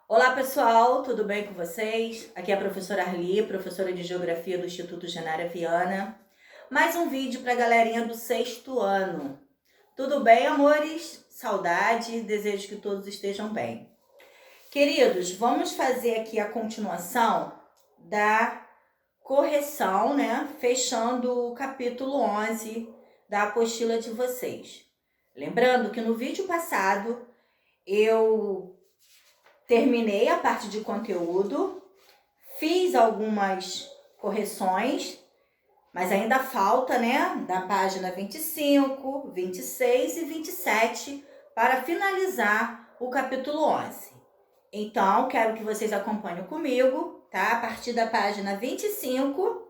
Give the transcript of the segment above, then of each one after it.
Olá pessoal, tudo bem com vocês? Aqui é a professora Arli, professora de Geografia do Instituto Genara Viana. Mais um vídeo para a galerinha do sexto ano. Tudo bem, amores? Saudade, desejo que todos estejam bem. Queridos, vamos fazer aqui a continuação da correção, né? Fechando o capítulo 11 da apostila de vocês. Lembrando que no vídeo passado eu terminei a parte de conteúdo, fiz algumas correções, mas ainda falta, né, da página 25, 26 e 27 para finalizar o capítulo 11. Então, quero que vocês acompanhem comigo, tá? A partir da página 25,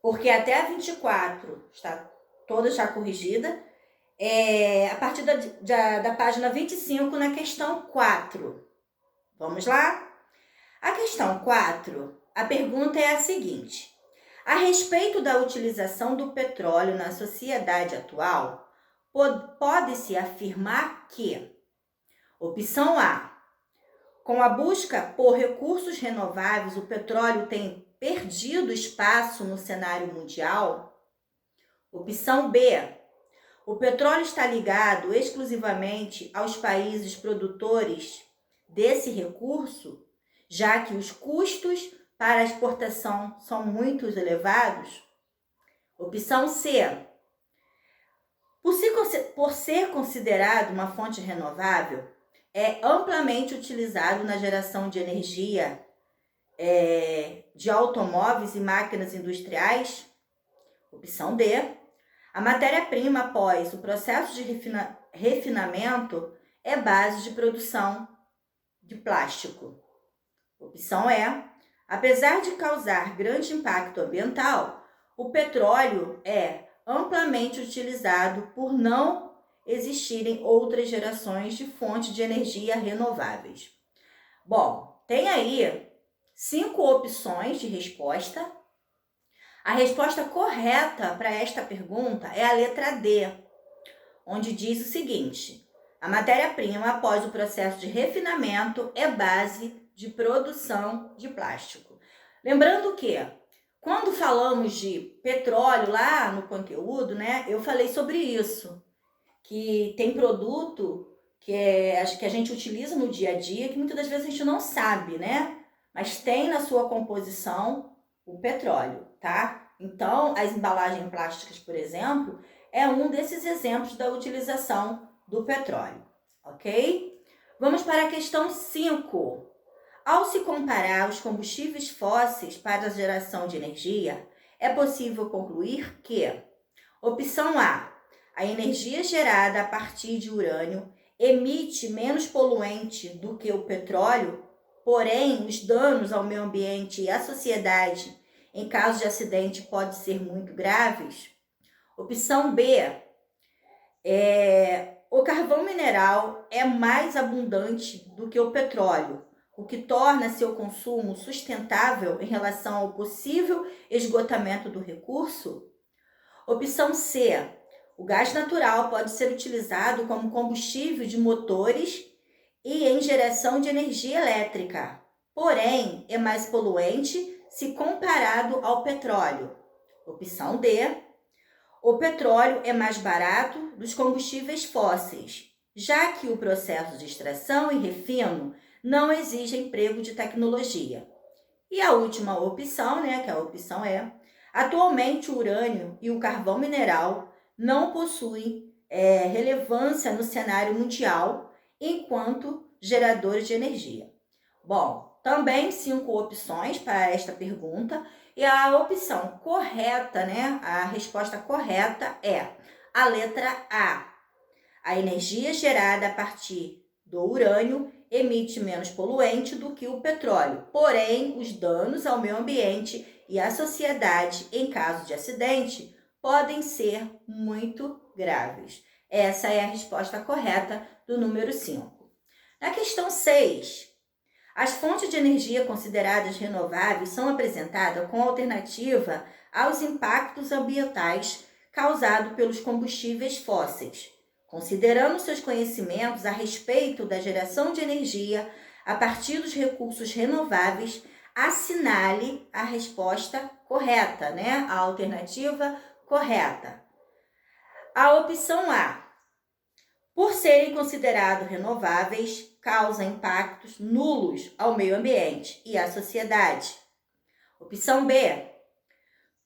porque até a 24 está toda já corrigida. A partir da página 25, na questão 4. Vamos lá? A questão 4, a pergunta é a seguinte: a respeito da utilização do petróleo na sociedade atual, pode-se afirmar que, opção A, com a busca por recursos renováveis, o petróleo tem perdido espaço no cenário mundial? Opção B, o petróleo está ligado exclusivamente aos países produtores desse recurso, já que os custos para a exportação são muito elevados? Opção C, por ser considerado uma fonte renovável, é amplamente utilizado na geração de energia de automóveis e máquinas industriais? Opção D, a matéria-prima após o processo de refinamento é base de produção de plástico. Opção E, apesar de causar grande impacto ambiental, o petróleo é amplamente utilizado por não existirem outras gerações de fontes de energia renováveis. Bom, tem aí 5 opções de resposta. A resposta correta para esta pergunta é a letra D, onde diz o seguinte: a matéria-prima após o processo de refinamento é base de produção de plástico. Lembrando que, quando falamos de petróleo lá no conteúdo, né, eu falei sobre isso, que tem produto que a gente utiliza no dia a dia, que muitas das vezes a gente não sabe, né? Mas tem na sua composição o petróleo, tá? Então, as embalagens plásticas, por exemplo, é um desses exemplos da utilização do petróleo, ok? Vamos para a questão 5. Ao se comparar os combustíveis fósseis para a geração de energia, é possível concluir que, opção A, a energia gerada a partir de urânio emite menos poluente do que o petróleo, porém os danos ao meio ambiente e à sociedade em caso de acidente podem ser muito graves. Opção B, o carvão mineral é mais abundante do que o petróleo, o que torna seu consumo sustentável em relação ao possível esgotamento do recurso. Opção C, o gás natural pode ser utilizado como combustível de motores e em geração de energia elétrica, porém é mais poluente se comparado ao petróleo. Opção D, o petróleo é mais barato dos combustíveis fósseis, já que o processo de extração e refino não exige emprego de tecnologia. E a última opção, né, que é a opção E, atualmente o urânio e o carvão mineral não possuem relevância no cenário mundial enquanto geradores de energia. Bom, também 5 opções para esta pergunta, e a opção correta, né, a resposta correta é a letra A. A energia gerada a partir do urânio emite menos poluente do que o petróleo, porém os danos ao meio ambiente e à sociedade em caso de acidente podem ser muito graves. Essa é a resposta correta do número 5. Na questão 6, as fontes de energia consideradas renováveis são apresentadas com alternativa aos impactos ambientais causados pelos combustíveis fósseis. Considerando seus conhecimentos a respeito da geração de energia, a partir dos recursos renováveis, assinale a resposta correta, né? A alternativa correta. A opção A, por serem considerados renováveis, causa impactos nulos ao meio ambiente e à sociedade. Opção B,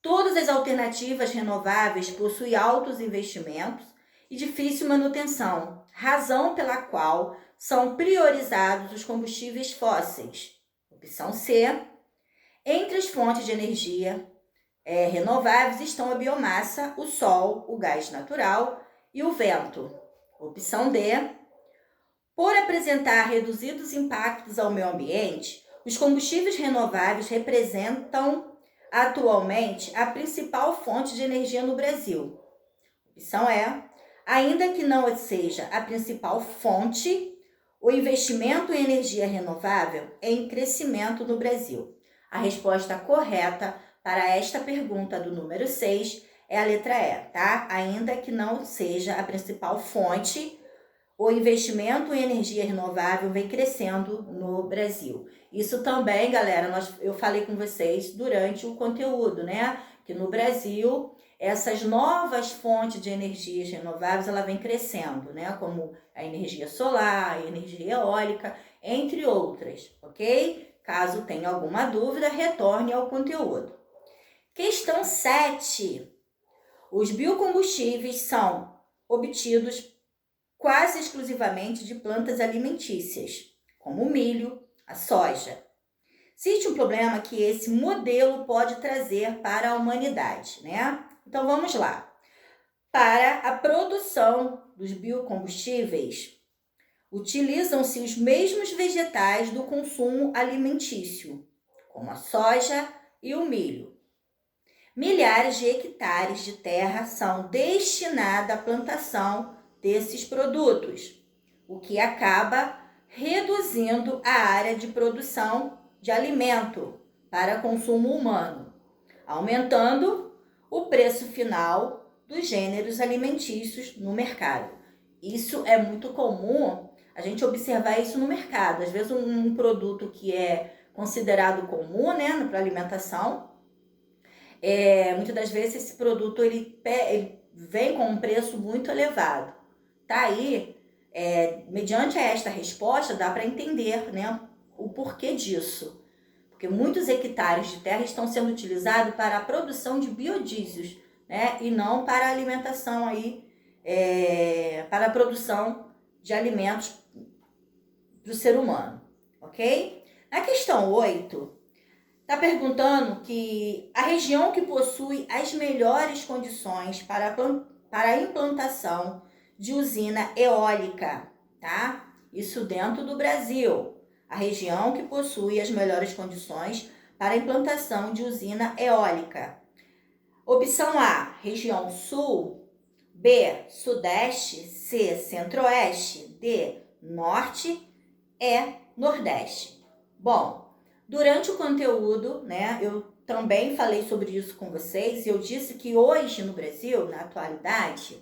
todas as alternativas renováveis possuem altos investimentos e difícil manutenção, razão pela qual são priorizados os combustíveis fósseis. Opção C, entre as fontes de energia renováveis estão a biomassa, o sol, o gás natural e o vento. Opção D, por apresentar reduzidos impactos ao meio ambiente, os combustíveis renováveis representam atualmente a principal fonte de energia no Brasil. Opção E, ainda que não seja a principal fonte, o investimento em energia renovável é em crescimento no Brasil. A resposta correta para esta pergunta do número 6 é a letra E, tá? Ainda que não seja a principal fonte, o investimento em energia renovável vem crescendo no Brasil. Isso também, galera, eu falei com vocês durante o conteúdo, né? Que no Brasil, essas novas fontes de energias renováveis, ela vem crescendo, né? Como a energia solar, a energia eólica, entre outras, ok? Caso tenha alguma dúvida, retorne ao conteúdo. Questão 7. Os biocombustíveis são obtidos quase exclusivamente de plantas alimentícias, como o milho, a soja. Existe um problema que esse modelo pode trazer para a humanidade, né? Então vamos lá. Para a produção dos biocombustíveis, utilizam-se os mesmos vegetais do consumo alimentício, como a soja e o milho. Milhares de hectares de terra são destinados à plantação desses produtos, o que acaba reduzindo a área de produção de alimento para consumo humano, aumentando o preço final dos gêneros alimentícios no mercado. Isso é muito comum a gente observar isso no mercado. Às vezes um produto que é considerado comum, né, para alimentação, muitas das vezes esse produto ele vem com um preço muito elevado. Tá aí, mediante esta resposta, dá para entender, né, o porquê disso. Porque muitos hectares de terra estão sendo utilizados para a produção de biodiesels, né, e não para a alimentação, para a produção de alimentos para o ser humano, ok? Na questão 8, está perguntando que a região que possui as melhores condições para a implantação de usina eólica, tá? Isso dentro do Brasil. A região que possui as melhores condições para a implantação de usina eólica. Opção A, região sul. B, sudeste. C, centro-oeste. D, norte. E, nordeste. Bom, durante o conteúdo, né, eu também falei sobre isso com vocês. Eu disse que hoje no Brasil, na atualidade,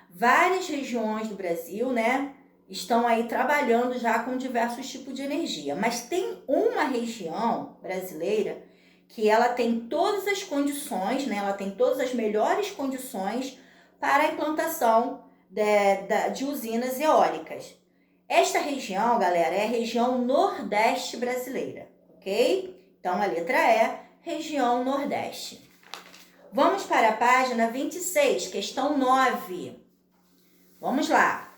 várias regiões do Brasil, né, estão aí trabalhando já com diversos tipos de energia. Mas tem uma região brasileira que ela tem todas as condições, né, ela tem todas as melhores condições para a implantação de usinas eólicas. Esta região, galera, é a região nordeste brasileira, ok? Então, a letra E, região nordeste. Vamos para a página 26, questão 9. Vamos lá.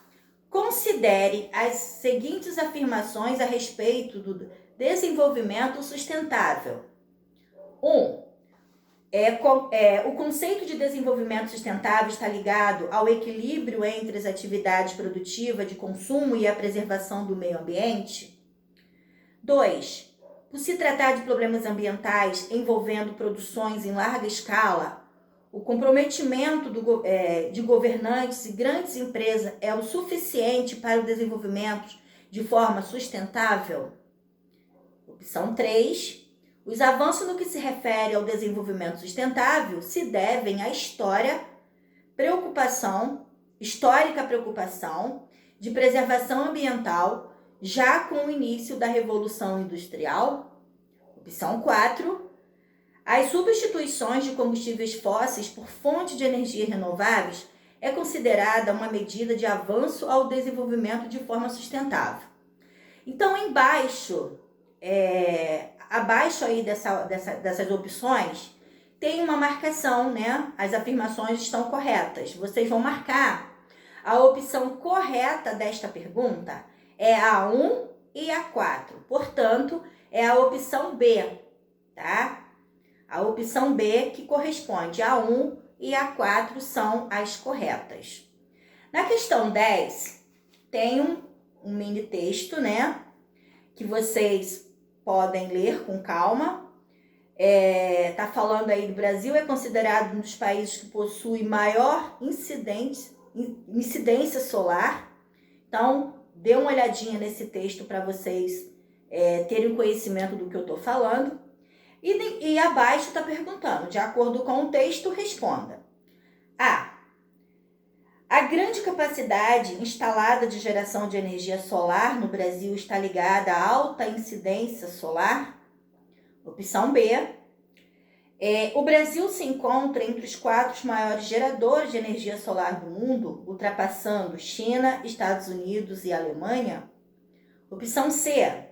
Considere as seguintes afirmações a respeito do desenvolvimento sustentável. 1. O conceito de desenvolvimento sustentável está ligado ao equilíbrio entre as atividades produtivas de consumo e a preservação do meio ambiente. 2. Por se tratar de problemas ambientais envolvendo produções em larga escala, o comprometimento de governantes e grandes empresas é o suficiente para o desenvolvimento de forma sustentável? Opção 3. Os avanços no que se refere ao desenvolvimento sustentável se devem à histórica preocupação de preservação ambiental já com o início da Revolução Industrial. Opção 4, as substituições de combustíveis fósseis por fontes de energia renováveis é considerada uma medida de avanço ao desenvolvimento de forma sustentável. Então, abaixo aí dessas opções, tem uma marcação, né? As afirmações estão corretas. Vocês vão marcar. A opção correta desta pergunta é a 1 e a 4. Portanto, é a opção B, tá? A opção B que corresponde a 1 e a 4 são as corretas. Na questão 10, tem um mini texto, né? Que vocês podem ler com calma. Tá falando aí do Brasil, é considerado um dos países que possui maior incidência solar. Então, dê uma olhadinha nesse texto para vocês terem conhecimento do que eu estou falando. E abaixo está perguntando, de acordo com o texto, responda. A grande capacidade instalada de geração de energia solar no Brasil está ligada à alta incidência solar? Opção B. O Brasil se encontra entre os 4 maiores geradores de energia solar do mundo, ultrapassando China, Estados Unidos e Alemanha? Opção C.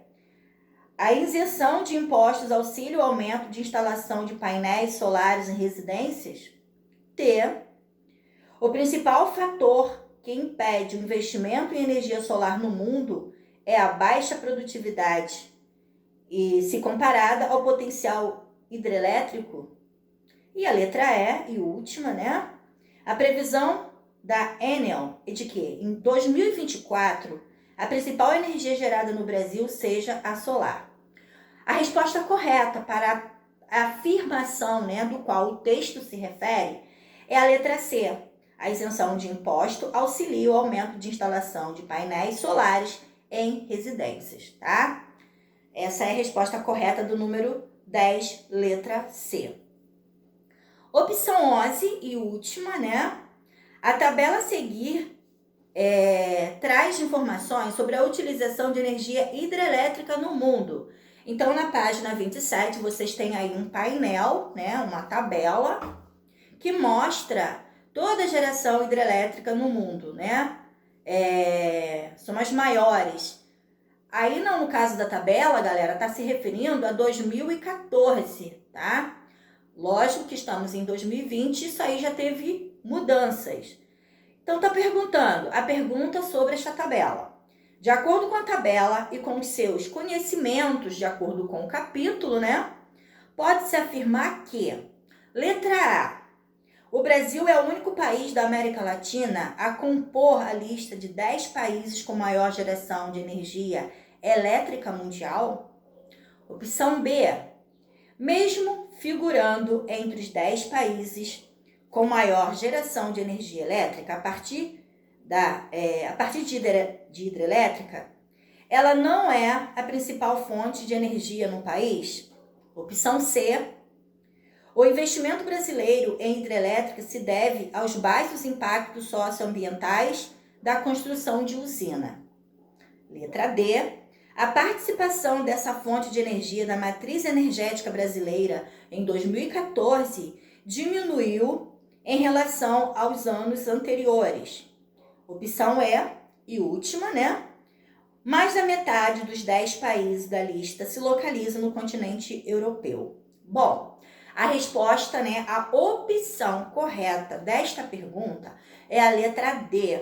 A isenção de impostos auxilia o aumento de instalação de painéis solares em residências? T. O principal fator que impede o investimento em energia solar no mundo é a baixa produtividade e se comparada ao potencial hidrelétrico. E a letra E, e última, né? A previsão da Enel é de que em 2024 a principal energia gerada no Brasil seja a solar. A resposta correta para a afirmação, né, do qual o texto se refere é a letra C. A isenção de imposto auxilia o aumento de instalação de painéis solares em residências, tá? Essa é a resposta correta do número 10, letra C. Opção 11 e última, né? A tabela a seguir traz informações sobre a utilização de energia hidrelétrica no mundo. Então, na página 27, vocês têm aí um painel, né? Uma tabela que mostra toda a geração hidrelétrica no mundo, né? São as maiores. Aí, no caso da tabela, galera, está se referindo a 2014, tá? Lógico que estamos em 2020, isso aí já teve mudanças. Então, tá perguntando a pergunta sobre esta tabela. De acordo com a tabela e com os seus conhecimentos, de acordo com o capítulo, né? Pode-se afirmar que, letra A, o Brasil é o único país da América Latina a compor a lista de 10 países com maior geração de energia elétrica mundial? Opção B. Mesmo figurando entre os 10 países com maior geração de energia elétrica a partir de hidrelétrica, ela não é a principal fonte de energia no país? Opção C. O investimento brasileiro em hidrelétrica se deve aos baixos impactos socioambientais da construção de usina. Letra D. A participação dessa fonte de energia na matriz energética brasileira em 2014 diminuiu em relação aos anos anteriores. Opção E, e última, né? Mais da metade dos 10 países da lista se localiza no continente europeu. Bom, a resposta, né, a opção correta desta pergunta é a letra D,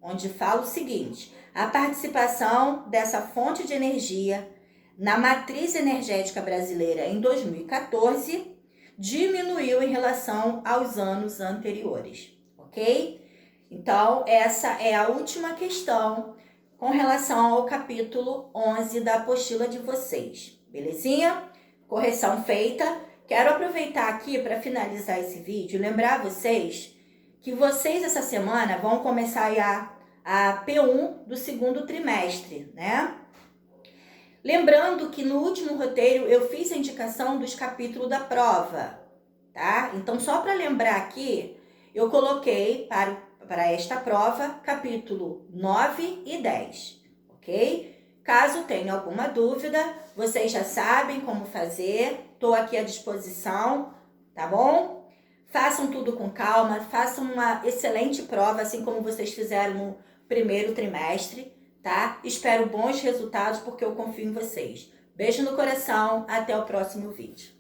onde fala o seguinte: a participação dessa fonte de energia na matriz energética brasileira em 2014 diminuiu em relação aos anos anteriores, ok? Então, essa é a última questão com relação ao capítulo 11 da apostila de vocês, belezinha? Correção feita. Quero aproveitar aqui para finalizar esse vídeo e lembrar vocês que vocês essa semana vão começar a P1 do segundo trimestre, né? Lembrando que no último roteiro eu fiz a indicação dos capítulos da prova, tá? Então, só para lembrar aqui, eu coloquei para esta prova capítulo 9 e 10, ok? Caso tenha alguma dúvida, vocês já sabem como fazer, estou aqui à disposição, tá bom? Façam tudo com calma, façam uma excelente prova, assim como vocês fizeram no primeiro trimestre, tá? Espero bons resultados porque eu confio em vocês. Beijo no coração, até o próximo vídeo.